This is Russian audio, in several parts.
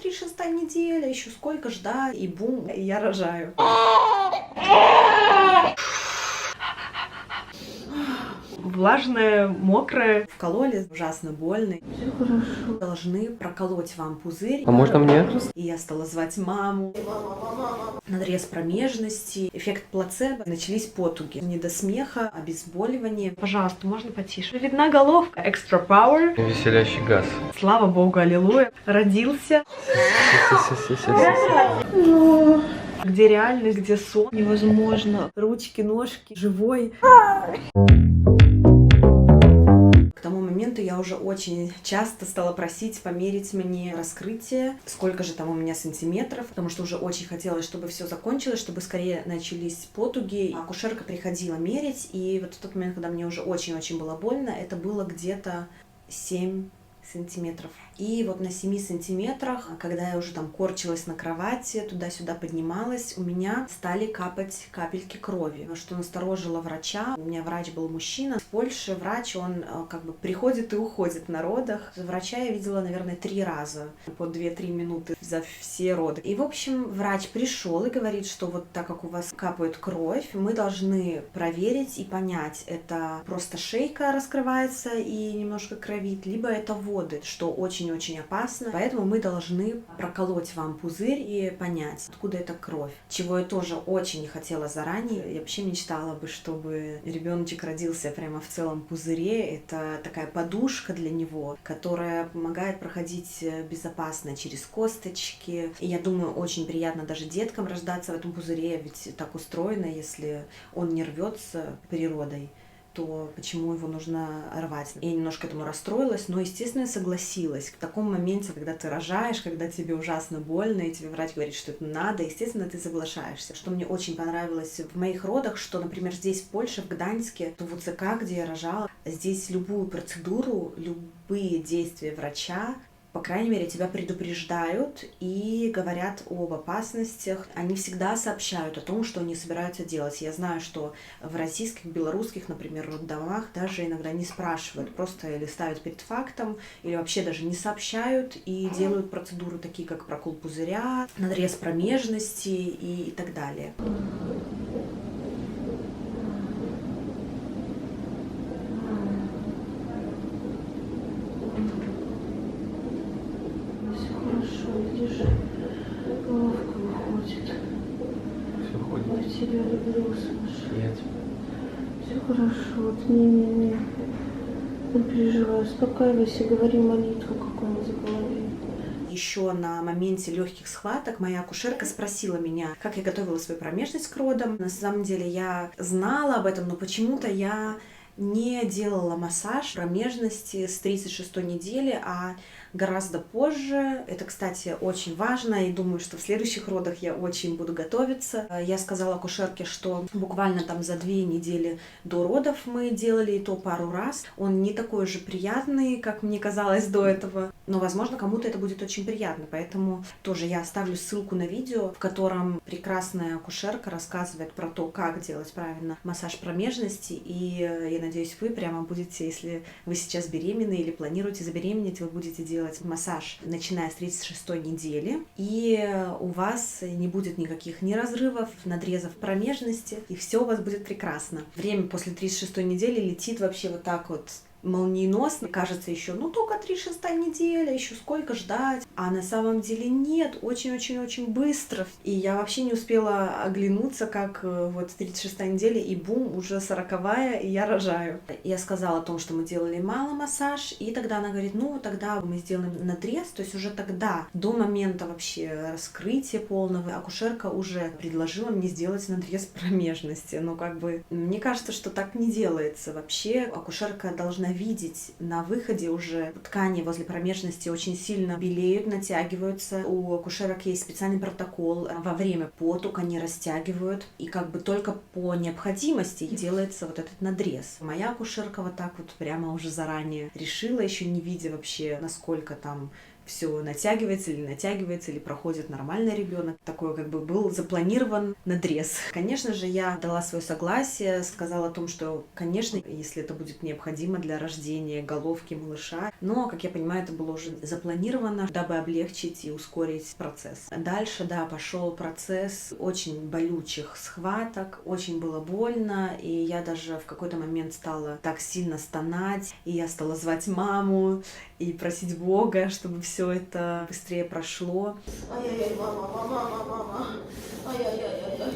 3-6 неделя, еще сколько ждать, и бум, и я рожаю. Влажное, мокрое. Вкололи, ужасно больно. Все хорошо. Должны проколоть вам пузырь. А можно мне? И я стала звать маму. Надрез промежности, эффект плацебо. Начались потуги. Не до смеха, обезболивание. Пожалуйста, можно потише. Видна головка. Extra power. Веселящий газ. Слава богу, аллилуйя. Родился. Где реальность, где сон. Невозможно. Ручки, ножки, живой. К тому моменту я уже очень часто стала просить померить мне раскрытие, сколько же там у меня сантиметров, потому что уже очень хотелось, чтобы все закончилось, чтобы скорее начались потуги. Акушерка приходила мерить, и вот в тот момент, когда мне уже очень-очень было больно, это было где-то 7 сантиметров. И вот на 7 сантиметрах, когда я уже там корчилась на кровати, туда-сюда поднималась, у меня стали капать капельки крови, что насторожило врача. У меня врач был мужчина. В Польше врач, он как бы приходит и уходит на родах. Врача я видела, наверное, 3 раза по 2-3 минуты за все роды. И, в общем, врач пришел и говорит, что вот так как у вас капает кровь, мы должны проверить и понять, это просто шейка раскрывается и немножко кровит, либо это воды, что очень-очень опасно. Поэтому мы должны проколоть вам пузырь и понять, откуда эта кровь. Чего я тоже очень не хотела заранее. Я вообще мечтала бы, чтобы ребеночек родился прямо в целом пузыре. Это такая подушка для него, которая помогает проходить безопасно через косточки. И я думаю, очень приятно даже деткам рождаться в этом пузыре, ведь так устроено, если он не рвется природой, то почему его нужно рвать? Я немножко этому расстроилась, но, естественно, согласилась. В таком моменте, когда ты рожаешь, когда тебе ужасно больно, и тебе врач говорит, что это надо, естественно, ты соглашаешься. Что мне очень понравилось в моих родах, что, например, здесь, в Польше, в Гданьске, в УЦК, где я рожала, здесь любую процедуру, любые действия врача, по крайней мере, тебя предупреждают и говорят об опасностях. Они всегда сообщают о том, что они собираются делать. Я знаю, что в российских, белорусских, например, роддомах даже иногда не спрашивают, просто или ставят перед фактом, или вообще даже не сообщают и делают процедуры такие, как прокол пузыря, надрез промежности и так далее. Видишь, головка выходит. Все ходит. Я тебя люблю, Саша. Нет. Все хорошо. Вот не переживай, успокаивайся, говори молитву какую-нибудь в голове. Еще на моменте легких схваток моя акушерка спросила меня, как я готовила свою промежность к родам. На самом деле я знала об этом, но почему-то я не делала массаж промежности с 36-й недели, а гораздо позже. Это, кстати, очень важно, и думаю, что в следующих родах я очень буду готовиться. Я сказала акушерке, что буквально там за 2 недели до родов мы делали и то пару раз. Он не такой же приятный, как мне казалось до этого, но, возможно, кому-то это будет очень приятно, поэтому тоже я оставлю ссылку на видео, в котором прекрасная акушерка рассказывает про то, как делать правильно массаж промежности, и я надеюсь, вы прямо будете, если вы сейчас беременны или планируете забеременеть, вы будете делать массаж, начиная с 36-й недели, и у вас не будет никаких ни разрывов, надрезов промежности, и все у вас будет прекрасно. Время после 36-й недели летит вообще вот так вот молниеносно. Кажется еще, только 36-я неделя, еще сколько ждать. А на самом деле нет, очень-очень-очень быстро. И я вообще не успела оглянуться, как вот 36-я неделя, и бум, уже 40-я, и я рожаю. Я сказала о том, что мы делали мало массаж, и тогда она говорит, тогда мы сделаем надрез, то есть уже тогда, до момента вообще раскрытия полного, акушерка уже предложила мне сделать надрез промежности. Но мне кажется, что так не делается. Вообще акушерка должна видеть на выходе уже ткани возле промежности очень сильно белеют, натягиваются. У акушерок есть специальный протокол. Во время потуг они растягивают. И только по необходимости делается вот этот надрез. Моя акушерка вот так вот прямо уже заранее решила, еще не видя вообще, насколько там все натягивается или проходит нормальный ребенок. Такой как бы был запланирован надрез. Конечно же, я дала свое согласие, сказала о том, что, конечно, если это будет необходимо для рождения головки малыша, но, как я понимаю, это было уже запланировано, дабы облегчить и ускорить процесс. Дальше, да, пошел процесс очень болючих схваток, очень было больно, и я даже в какой-то момент стала так сильно стонать, и я стала звать маму и просить Бога, чтобы все это быстрее прошло. Ай-яй-яй, мама. Ай-яй-яй-яй.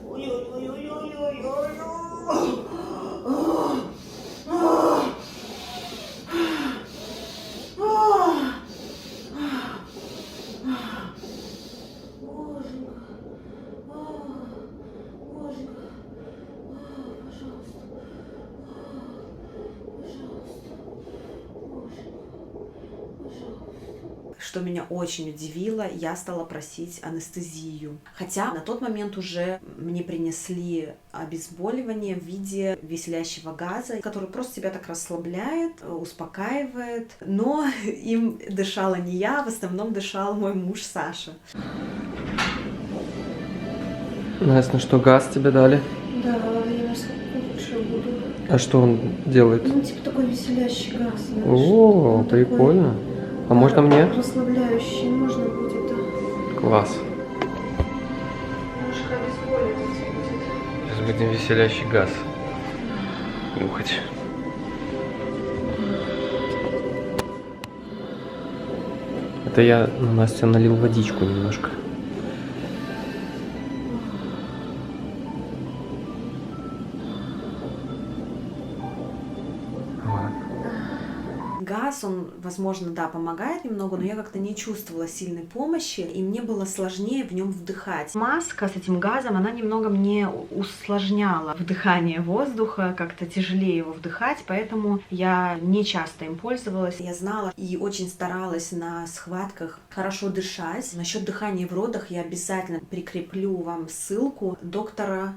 Ой-ой-ой-ой-ой-ой-ой. Что меня очень удивило, я стала просить анестезию. Хотя на тот момент уже мне принесли обезболивание в виде веселящего газа, который просто тебя так расслабляет, успокаивает. Но им дышала не я, в основном дышал мой муж Саша. Настя, что, газ тебе дали? Да, я лучше буду. А что он делает? Ну, типа такой веселящий газ, знаешь. О, Он прикольно. А такой, можно мне? Расслабляющий, можно будет, да. Класс. Немножко обезболивать будет. Сейчас будем веселящий газ нюхать. Это я на Настю налил водичку немножко. Газ, он, возможно, да, помогает немного, но я как-то не чувствовала сильной помощи, и мне было сложнее в нем вдыхать. Маска с этим газом, она немного мне усложняла вдыхание воздуха, как-то тяжелее его вдыхать, поэтому я не часто им пользовалась. Я знала и очень старалась на схватках хорошо дышать. Насчет дыхания в родах я обязательно прикреплю вам ссылку доктора...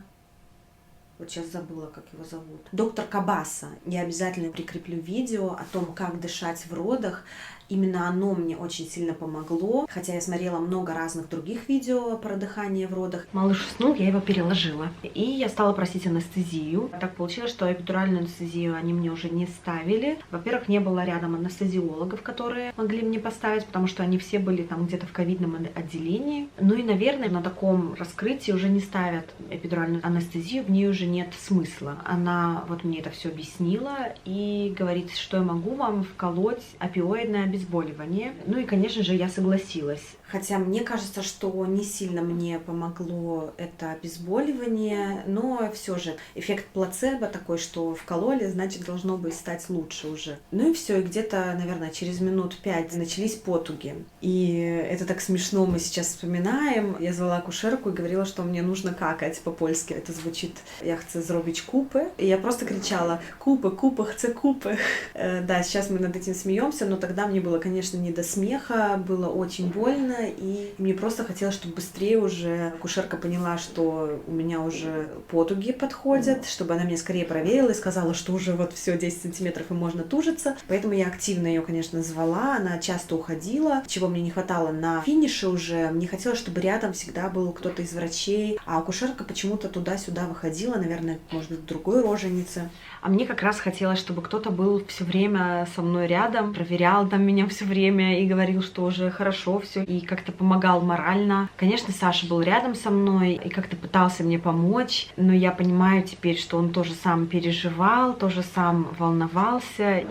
Вот сейчас забыла, как его зовут. Доктор Кабаса. Я обязательно прикреплю видео о том, как дышать в родах. Именно оно мне очень сильно помогло. Хотя я смотрела много разных других видео про дыхание в родах. Малыш уснул, я его переложила. И я стала просить анестезию. Так получилось, что эпидуральную анестезию они мне уже не ставили. Во-первых, не было рядом анестезиологов, которые могли мне поставить, потому что они все были там где-то в ковидном отделении. Ну и, наверное, на таком раскрытии уже не ставят эпидуральную анестезию, в ней уже нет смысла. Она вот мне это все объяснила и говорит, что я могу вам вколоть опиоидное обезболивание. Ну и, конечно же, я согласилась. Хотя мне кажется, что не сильно мне помогло это обезболивание, но все же эффект плацебо такой, что вкололи, значит, должно бы стать лучше уже. Ну и все, и где-то, наверное, через минут 5 начались потуги. И это так смешно, мы сейчас вспоминаем. Я звала акушерку и говорила, что мне нужно какать по-польски. Это звучит «я хочу сделать купы». И я просто кричала «купы, купы, хочу купы». Да, сейчас мы над этим смеемся, но тогда мне было, конечно, не до смеха, было очень больно. И мне просто хотелось, чтобы быстрее уже акушерка поняла, что у меня уже потуги подходят, чтобы она меня скорее проверила и сказала, что уже вот все 10 сантиметров и можно тужиться. Поэтому я активно ее, конечно, звала, она часто уходила, чего мне не хватало на финише уже. Мне хотелось, чтобы рядом всегда был кто-то из врачей, а акушерка почему-то туда-сюда выходила, наверное, может быть, в другой роженице. А мне как раз хотелось, чтобы кто-то был все время со мной рядом, проверял там меня все время и говорил, что уже хорошо все, и как-то помогал морально. Конечно, Саша был рядом со мной и как-то пытался мне помочь, но я понимаю теперь, что он тоже сам переживал, тоже сам волновался.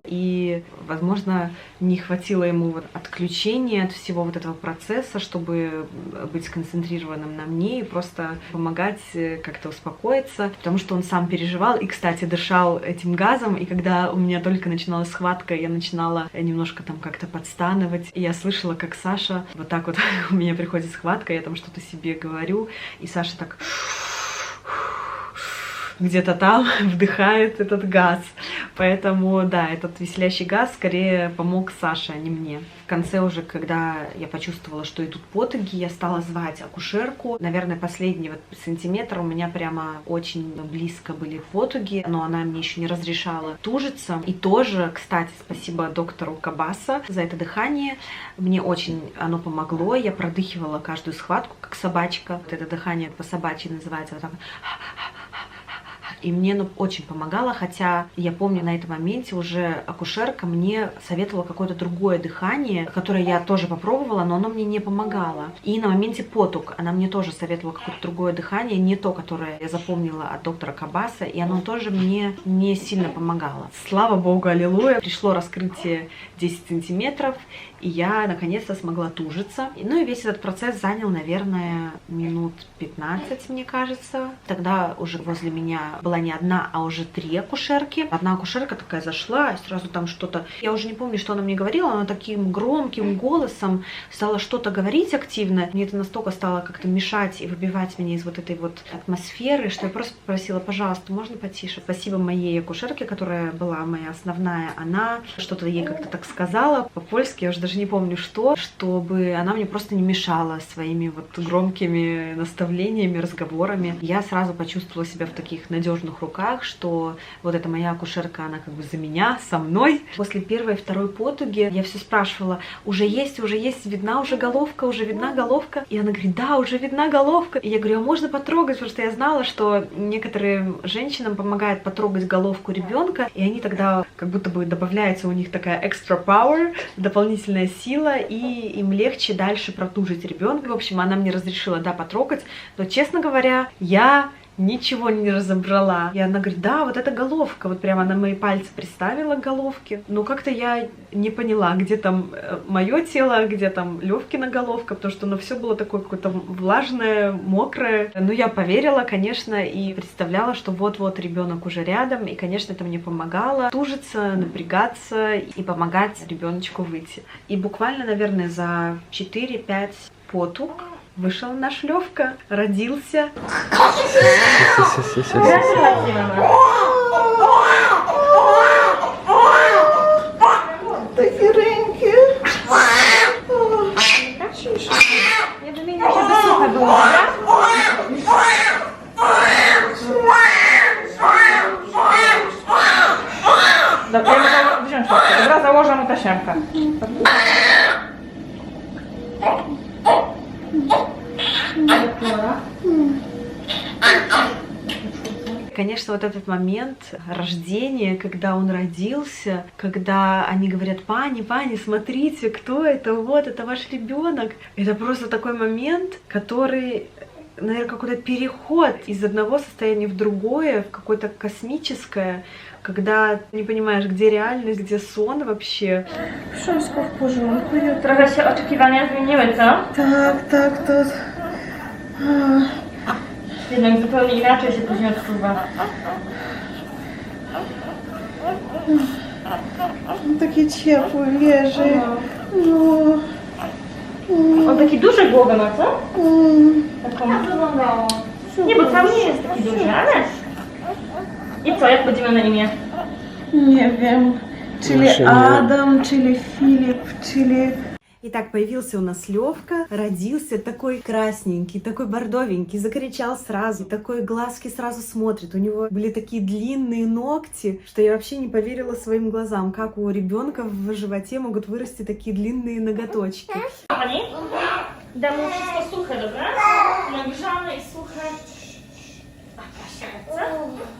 И, возможно, не хватило ему вот отключения от всего вот этого процесса, чтобы быть сконцентрированным на мне и просто помогать как-то успокоиться, потому что он сам переживал и, кстати, дышал этим газом, и когда у меня только начиналась схватка, я начинала немножко там как-то подстанывать, и я слышала, как Саша вот так вот у меня приходит схватка, я там что-то себе говорю, и Саша так где-то там вдыхает этот газ. Поэтому, да, этот веселящий газ скорее помог Саше, а не мне. В конце уже, когда я почувствовала, что идут потуги, я стала звать акушерку. Наверное, последний вот сантиметр у меня прямо очень близко были потуги, но она мне еще не разрешала тужиться. И тоже, кстати, спасибо доктору Кабаса за это дыхание. Мне очень оно помогло. Я продыхивала каждую схватку, как собачка. Вот это дыхание по-собачьи называется. Вот так. И мне оно очень помогало, хотя я помню, на этом моменте уже акушерка мне советовала какое-то другое дыхание, которое я тоже попробовала, но оно мне не помогало. И на моменте потуг она мне тоже советовала какое-то другое дыхание, не то, которое я запомнила от доктора Кабаса, и оно тоже мне не сильно помогало. Слава богу, аллилуйя, пришло раскрытие 10 сантиметров, и я наконец-то смогла тужиться. Ну и весь этот процесс занял, наверное, минут 15, мне кажется. Тогда уже возле меня была не одна, а уже 3 акушерки. Одна акушерка такая зашла, и сразу там что-то... Я уже не помню, что она мне говорила, она таким громким голосом стала что-то говорить активно. Мне это настолько стало как-то мешать и выбивать меня из вот этой вот атмосферы, что я просто попросила, пожалуйста, можно потише? Спасибо моей акушерке, которая была моя основная. Она что-то ей как-то так сказала по-польски, я уже даже не помню что, чтобы она мне просто не мешала своими вот громкими наставлениями, разговорами. Я сразу почувствовала себя в таких надежных руках, что вот эта моя акушерка, она как бы за меня, со мной. После первой и второй потуги я все спрашивала, уже есть, видна уже головка, уже видна головка? И она говорит, да, уже видна головка. И я говорю, а можно потрогать? Потому что я знала, что некоторым женщинам помогает потрогать головку ребенка, и они тогда как будто бы добавляется у них такая extra power, дополнительная сила, и им легче дальше протужить ребенка. В общем, она мне разрешила, да, потрогать, но, честно говоря, я ничего не разобрала. И она говорит, да, вот это головка. Вот прямо она мои пальцы приставила к головке. Но как-то я не поняла, где там мое тело, где там Левкина головка, потому что оно все было такое какое-то влажное, мокрое. Но я поверила, конечно, и представляла, что вот-вот ребенок уже рядом. И, конечно, это мне помогало тужиться, напрягаться и помогать ребеночку выйти. И буквально, наверное, за 4-5 потуг вышел наш Левка, родился. Такі ренькі. Я думаю, żeby suche było, dobra? Dobra, ja mogę wziąć to. Dobra, założę mu tasiemkę. Конечно, вот этот момент рождения, когда он родился, когда они говорят, пани, смотрите, кто это, вот, это ваш ребенок. Это просто такой момент, который, наверное, какой-то переход из одного состояния в другое, в какое-то космическое, когда не понимаешь, где реальность, где сон вообще. Wszystko w porządku. Trochę się oczekiwania zmieniły, co? Tak, to... Jednak zupełnie inaczej się później odczuwa. Takie ciepłe, wieży. No. On taki duży głowę ma, co? Taką wyglądało. Nie, bo cały nie jest taki duży, ale... I co, jak będziemy na imię? Nie wiem. Czyli Адам, czyli Filip, czyli... Итак, появился у нас Левка, родился такой красненький, такой бордовенький, закричал сразу, такой глазки сразу смотрит. У него были такие длинные ногти, что я вообще не поверила своим глазам, как у ребенка в животе могут вырасти такие длинные ноготочки. Pani? Dam mu wszystko suche, dobra? Nagrzane i suche.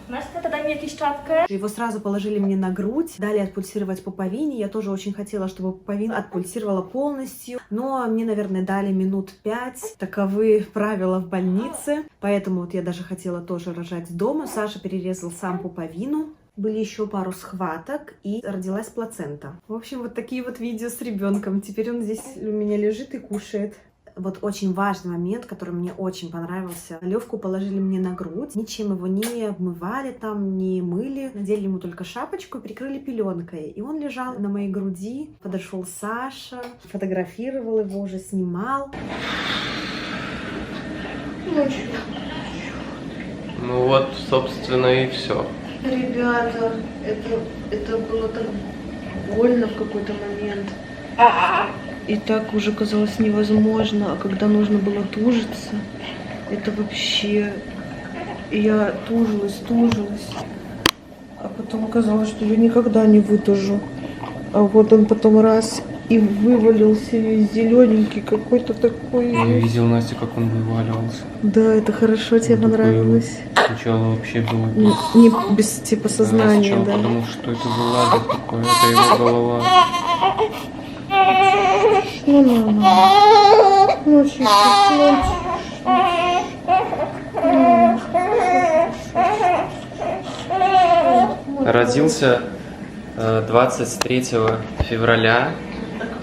Настя, ты дай мне jakąś czapkę. Его сразу положили мне на грудь, дали отпульсировать пуповине. Я тоже очень хотела, чтобы пуповина отпульсировала полностью. Но мне, наверное, дали минут 5. Таковы правила в больнице. Поэтому вот я даже хотела тоже рожать дома. Саша перерезал сам пуповину. Были еще пару схваток, и родилась плацента. В общем, вот такие вот видео с ребенком. Теперь он здесь у меня лежит и кушает. Вот очень важный момент, который мне очень понравился. Левку положили мне на грудь, ничем его не обмывали там, не мыли. Надели ему только шапочку и прикрыли пеленкой. И он лежал на моей груди. Подошел Саша, фотографировал его, уже снимал. Ну вот, собственно, и все. Ребята, это было так больно в какой-то момент. И так уже казалось невозможно, а когда нужно было тужиться, это вообще... Я тужилась. А потом оказалось, что я никогда не вытужу. А вот он потом раз и вывалился весь зелененький, какой-то такой. Я видел, Настя, как он вываливался. Да, это хорошо, тебе Он такой понравилось. Сначала вообще было без... Не без типа сознания, Я да. сначала подумал, что это за лада такое, это его голова. Ну, чуть-чуть, Родился 23 февраля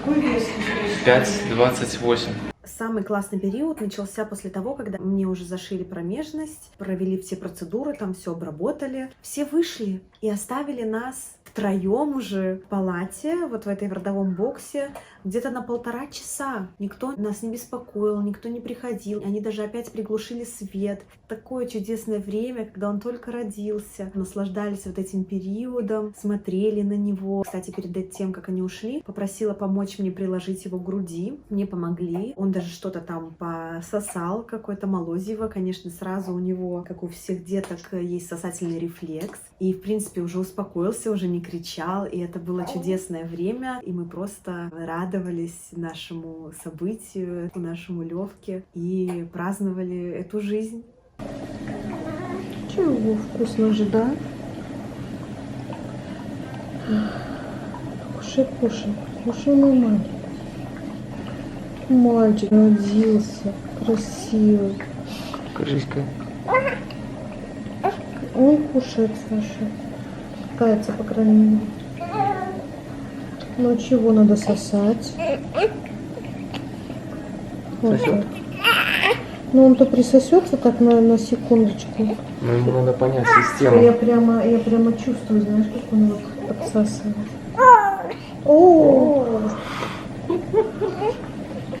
в 5:28. Самый классный период начался после того, когда мне уже зашили промежность, провели все процедуры, там все обработали. Все вышли и оставили нас втроем уже в палате, вот в этой в родовом боксе, где-то на 1,5 часа. Никто нас не беспокоил, никто не приходил. Они даже опять приглушили свет. Такое чудесное время, когда он только родился. Наслаждались вот этим периодом, смотрели на него. Кстати, перед тем, как они ушли, попросила помочь мне приложить его к груди. Мне помогли. Он даже что-то там пососал, какое-то молозиво. Конечно, сразу у него, как у всех деток, есть сосательный рефлекс. И, в принципе, уже успокоился, уже не кричал. И это было чудесное время. И мы просто радовались нашему событию, нашему Левке. И праздновали эту жизнь. Чего вкусно же, да? Кушай, мой мальчик. Мальчик родился, красивый. Кажись-ка. Он кушает, Саша. Кается, по крайней мере. Ну чего надо сосать? Вот так. Ну он-то присосется так на секундочку. Ну, ему надо понять Я систему. прямо чувствую, знаешь, как он его обсасывает. О!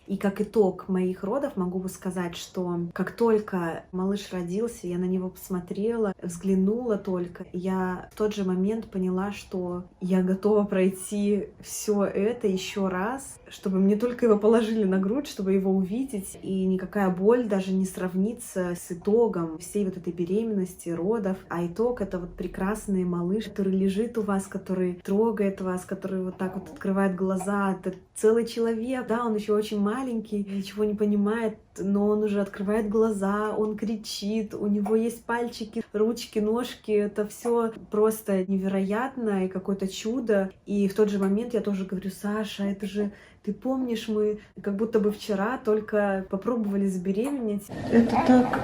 И как итог моих родов могу сказать, что как только малыш родился, я на него посмотрела, взглянула только, я в тот же момент поняла, что я готова пройти все это еще раз, чтобы мне только его положили на грудь, чтобы его увидеть, и никакая боль даже не сравнится с итогом всей вот этой беременности, родов. А итог — это вот прекрасный малыш, который лежит у вас, который трогает вас, который вот так вот открывает глаза. Это целый человек, да, он еще очень маленький, ничего не понимает, но он уже открывает глаза, он кричит, у него есть пальчики, ручки, ножки, это все просто невероятно и какое-то чудо. И в тот же момент я тоже говорю: Саша, это же, ты помнишь, мы как будто бы вчера только попробовали забеременеть. Это так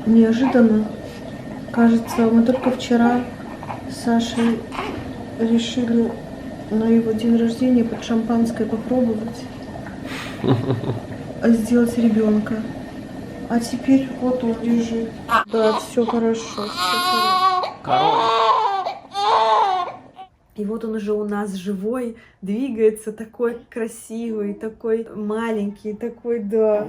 неожиданно. Кажется, мы только вчера с Сашей решили на его день рождения под шампанское попробовать, сделать ребенка. А теперь вот он лежит. Да, все хорошо. И вот он уже у нас живой, двигается, такой красивый, такой маленький, такой, да,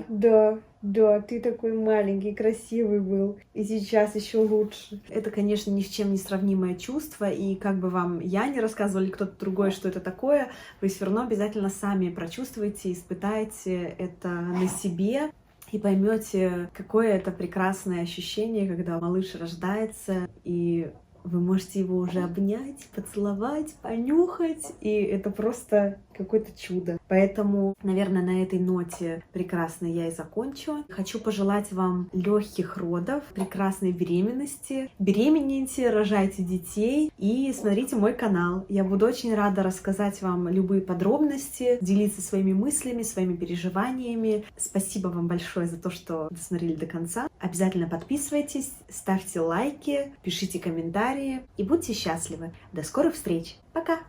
ты такой маленький, красивый был. И сейчас еще лучше. Это, конечно, ни с чем не сравнимое чувство. И как бы вам я не рассказывала, или кто-то другой, что это такое, вы все равно обязательно сами прочувствуете, испытаете это на себе. И поймете, какое это прекрасное ощущение, когда малыш рождается, и вы можете его уже обнять, поцеловать, понюхать, и это просто какое-то чудо. Поэтому, наверное, на этой ноте прекрасной я и закончу. Хочу пожелать вам легких родов, прекрасной беременности. Беременейте, рожайте детей и смотрите мой канал. Я буду очень рада рассказать вам любые подробности, делиться своими мыслями, своими переживаниями. Спасибо вам большое за то, что досмотрели до конца. Обязательно подписывайтесь, ставьте лайки, пишите комментарии и будьте счастливы. До скорых встреч. Пока!